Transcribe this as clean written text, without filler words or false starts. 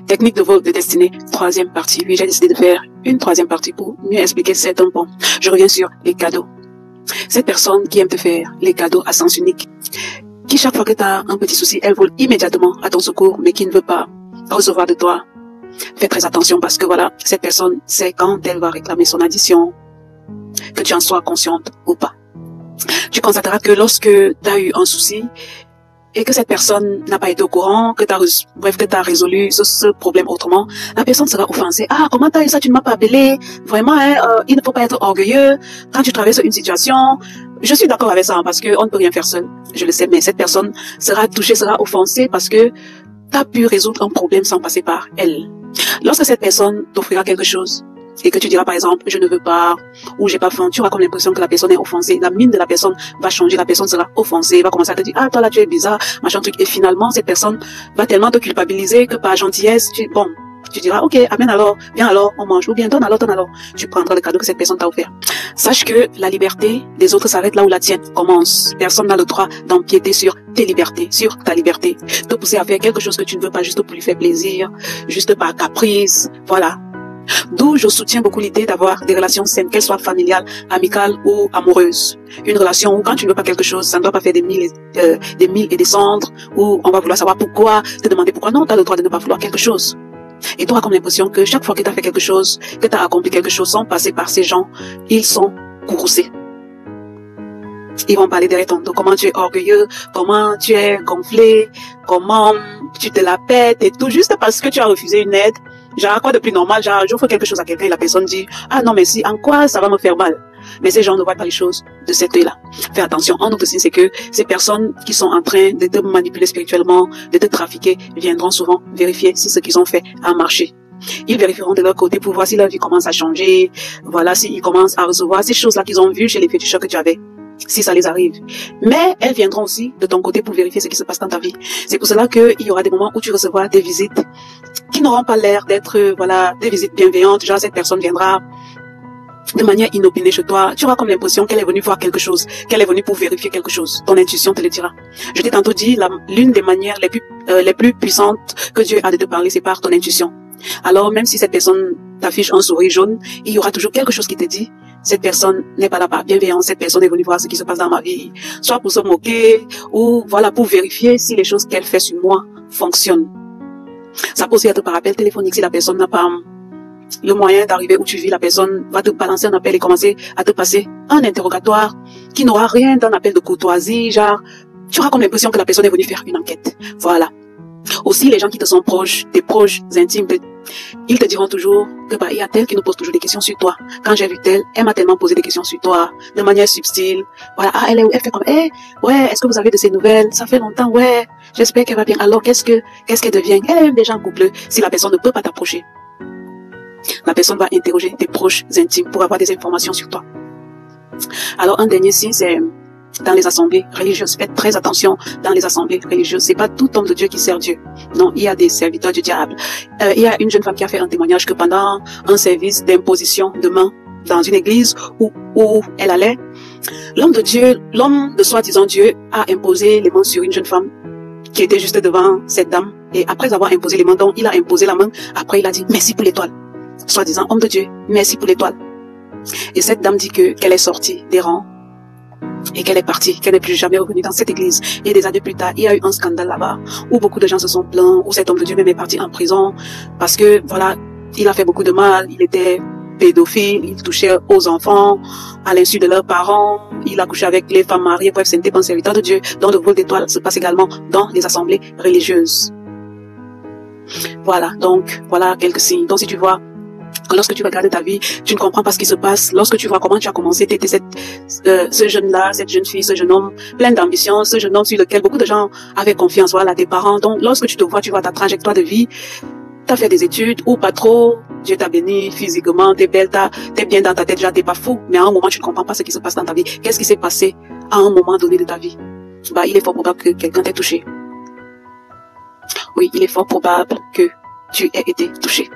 Technique de vol de destinée, troisième partie. Oui, j'ai décidé de faire une troisième partie pour mieux expliquer certains points. Je reviens sur les cadeaux. Cette personne qui aime te faire les cadeaux à sens unique, qui chaque fois que tu as un petit souci, elle vole immédiatement à ton secours, mais qui ne veut pas recevoir de toi. Fais très attention parce que voilà, cette personne sait quand elle va réclamer son addition, que tu en sois consciente ou pas. Tu constateras que lorsque tu as eu un souci et que cette personne n'a pas été au courant, que tu as résolu ce problème autrement, la personne sera offensée. Ah, comment tu as eu ça, tu ne m'as pas appelé? Vraiment, hein, il ne faut pas être orgueilleux quand tu traverses une situation. Je suis d'accord avec ça, hein, parce qu'on ne peut rien faire seul. Je le sais, mais cette personne sera touchée, sera offensée parce que tu as pu résoudre un problème sans passer par elle. Lorsque cette personne t'offrira quelque chose, et que tu diras par exemple, je ne veux pas, ou j'ai pas faim, tu auras comme l'impression que la personne est offensée. La mine de la personne va changer, la personne sera offensée, va commencer à te dire, ah, toi là, tu es bizarre, machin truc. Et finalement, cette personne va tellement te culpabiliser que par gentillesse, tu diras, ok, amène alors, viens alors, on mange, ou bien donne alors. Tu prendras le cadeau que cette personne t'a offert. Sache que la liberté des autres s'arrête là où la tienne commence. Personne n'a le droit d'empiéter sur tes libertés, sur ta liberté. Te pousser à faire quelque chose que tu ne veux pas juste pour lui faire plaisir, juste par caprice, voilà. D'où je soutiens beaucoup l'idée d'avoir des relations saines, qu'elles soient familiales, amicales ou amoureuses. Une relation où quand tu ne veux pas quelque chose, ça ne doit pas faire des mille et des cendres, où on va vouloir savoir pourquoi, te demander pourquoi. Non, tu as le droit de ne pas vouloir quelque chose. Et tu auras comme l'impression que chaque fois que tu as fait quelque chose, que tu as accompli quelque chose sans passer par ces gens, ils sont courroucés. Ils vont parler derrière ton dos, comment tu es orgueilleux, comment tu es gonflé, comment tu te la pètes et tout, juste parce que tu as refusé une aide. Genre, quoi de plus normal, genre, j'offre quelque chose à quelqu'un et la personne dit, ah non, mais si, en quoi ça va me faire mal? Mais ces gens ne voient pas les choses de cet œil-là. Fais attention. Un autre signe, c'est que ces personnes qui sont en train de te manipuler spirituellement, de te trafiquer, viendront souvent vérifier si ce qu'ils ont fait a marché. Ils vérifieront de leur côté pour voir si leur vie commence à changer, voilà, s'ils commencent à recevoir ces choses-là qu'ils ont vues chez les féticheurs que tu avais. Si ça les arrive. Mais elles viendront aussi de ton côté pour vérifier ce qui se passe dans ta vie. C'est pour cela qu'il y aura des moments où tu recevras des visites qui n'auront pas l'air d'être, voilà, des visites bienveillantes. Genre, cette personne viendra de manière inopinée chez toi. Tu auras comme l'impression qu'elle est venue voir quelque chose, qu'elle est venue pour vérifier quelque chose. Ton intuition te le dira. Je t'ai tantôt dit, l'une des manières les plus puissantes que Dieu a de te parler, c'est par ton intuition. Alors, même si cette personne t'affiche un sourire jaune, il y aura toujours quelque chose qui te dit, cette personne n'est pas là par bienveillance, cette personne est venue voir ce qui se passe dans ma vie, soit pour se moquer, ou voilà, pour vérifier si les choses qu'elle fait sur moi fonctionnent. Ça peut aussi être par appel téléphonique, si la personne n'a pas le moyen d'arriver où tu vis, la personne va te balancer un appel et commencer à te passer un interrogatoire qui n'aura rien d'un appel de courtoisie, genre, tu auras comme l'impression que la personne est venue faire une enquête. Voilà. Aussi, les gens qui te sont proches, tes proches intimes, ils te diront toujours que il y a tel qui nous pose toujours des questions sur toi. Quand j'ai vu tel, elle m'a tellement posé des questions sur toi, de manière subtile. Voilà, ah, elle fait comme, ouais, est-ce que vous avez de ces nouvelles? Ça fait longtemps, ouais, j'espère qu'elle va bien. Alors, qu'est-ce qu'elle devient? Elle est même déjà en couple. Si la personne ne peut pas t'approcher, la personne va interroger tes proches intimes pour avoir des informations sur toi. Alors, un dernier signe, c'est dans les assemblées religieuses. Faites très attention dans les assemblées religieuses. C'est pas tout homme de Dieu qui sert Dieu. Non, il y a des serviteurs du diable. Il y a une jeune femme qui a fait un témoignage que pendant un service d'imposition de main dans une église où elle allait, l'homme de soi-disant Dieu a imposé les mains sur une jeune femme qui était juste devant cette dame. Et après avoir imposé les mains, donc il a imposé la main. Après, il a dit merci pour l'étoile. Soi-disant homme de Dieu, merci pour l'étoile. Et cette dame dit qu'elle est sortie des rangs et qu'elle est partie, qu'elle n'est plus jamais revenue dans cette église. Et des années plus tard, il y a eu un scandale là-bas, où beaucoup de gens se sont plaints, où cet homme de Dieu même est parti en prison, parce que, voilà, il a fait beaucoup de mal, il était pédophile, il touchait aux enfants, à l'insu de leurs parents, il a couché avec les femmes mariées, bref, ce n'était pas un serviteur de Dieu. Donc le vol d'étoiles se passe également dans les assemblées religieuses. Voilà, donc, voilà quelques signes. Donc si tu vois, lorsque tu regardes ta vie, tu ne comprends pas ce qui se passe. Lorsque tu vois comment tu as commencé, tu étais ce jeune-là, cette jeune fille, ce jeune homme plein d'ambition, ce jeune homme sur lequel beaucoup de gens avaient confiance, voilà, tes parents. Donc, lorsque tu te vois, tu vois ta trajectoire de vie, tu as fait des études ou pas trop, Dieu t'a béni physiquement, t'es belle, t'es bien dans ta tête, déjà t'es pas fou, mais à un moment tu ne comprends pas ce qui se passe dans ta vie. Qu'est-ce qui s'est passé à un moment donné de ta vie? Il est fort probable que quelqu'un t'ait touché. Oui, il est fort probable que tu aies été touché.